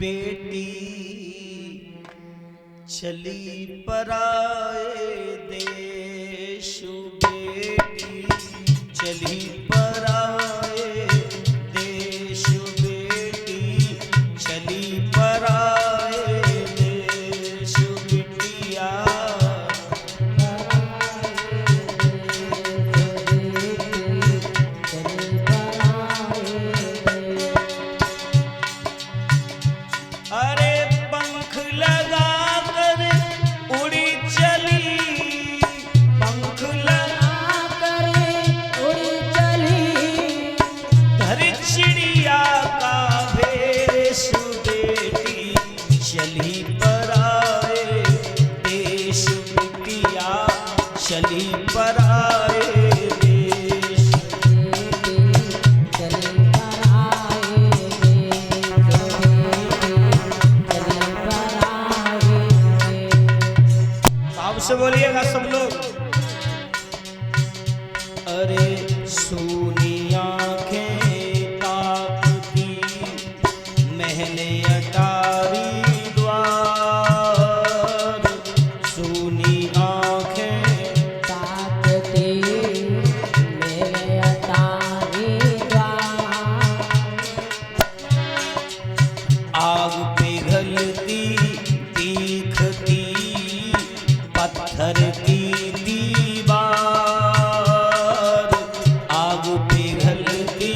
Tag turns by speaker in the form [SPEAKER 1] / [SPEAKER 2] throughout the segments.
[SPEAKER 1] बेटी चली पराए देश, बेटी चली पराए देश, बेटी चली पराए देश, बिटिया अरे पंख लगा कर उड़ी चली, पंख लगा कर उड़ी चली, धर चिड़िया का भेष, बेटी चली पराए देश, बिटिया चली पराए देश, से बोलिएगा सब लोग। अरे सोनी आंखें ताकती महले अटारी द्वार, सोनी आंखें
[SPEAKER 2] ताकती महले अटारी द्वार,
[SPEAKER 1] आग पिघलती तीखती पत्थर की दीवार, आग पिघलती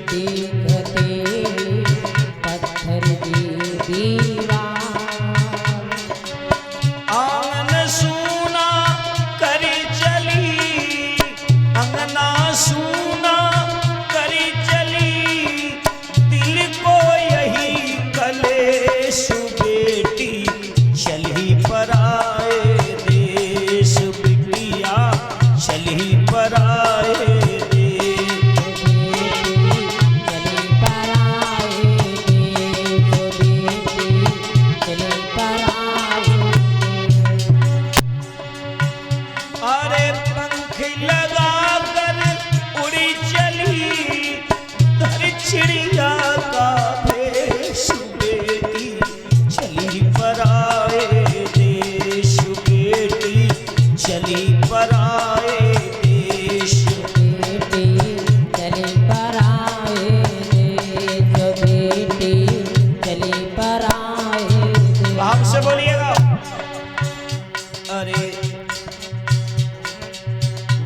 [SPEAKER 2] तीखती पत्थर की दीवार,
[SPEAKER 1] आंगन सूना करी चली, अंगना सूना करी चली, दिल को यही कलेश, बेटी चली पराए देश, बिटिया चली पराए देश,
[SPEAKER 2] चली पराए देश, बेटी चली पराए देश।
[SPEAKER 1] अरे पंख लगा कर उड़ी चली, धर चिड़िया का भेष, बेटी चली पराए देश, बेटी चली पराए देश,
[SPEAKER 2] बेटी चली पराए देश, बेटी चली पराए देश।
[SPEAKER 1] भाव से बोलिएगा। अरे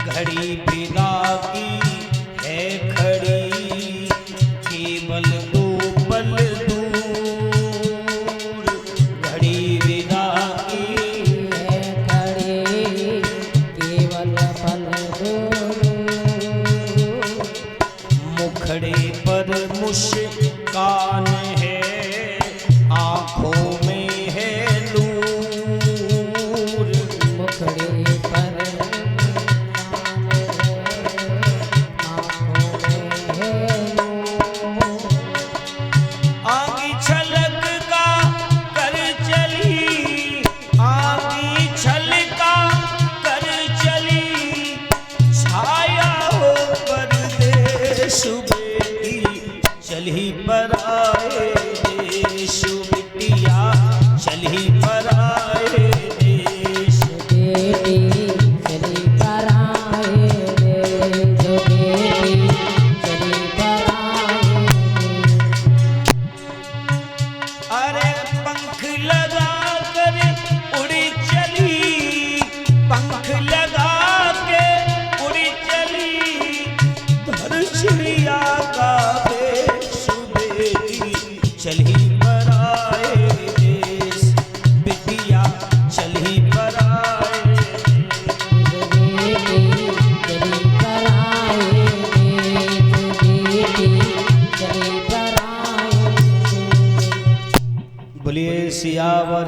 [SPEAKER 1] घड़ी बिना की है खड़ी, केवल दो पल दूर, घड़ी बिना की
[SPEAKER 2] है खड़ी केवल पल दूर,
[SPEAKER 1] मुखड़े पर मुस्कान है, आंखों में है नूर,
[SPEAKER 2] मुखड़े पर आँखों में है नूर,
[SPEAKER 1] आगी छलक का कर चली, आगी छलका कर चली, छाया हो परदेश, बेटी चली पराए देश, बिटिया चली पराए देश,
[SPEAKER 2] बेटी चली पराए देश, बेटी चली पराए देश।
[SPEAKER 1] अरे पंख लगा कर उड़ी चली, पंख लगा के उड़ी चली, धर चिड़िया का भेष, बेटी चली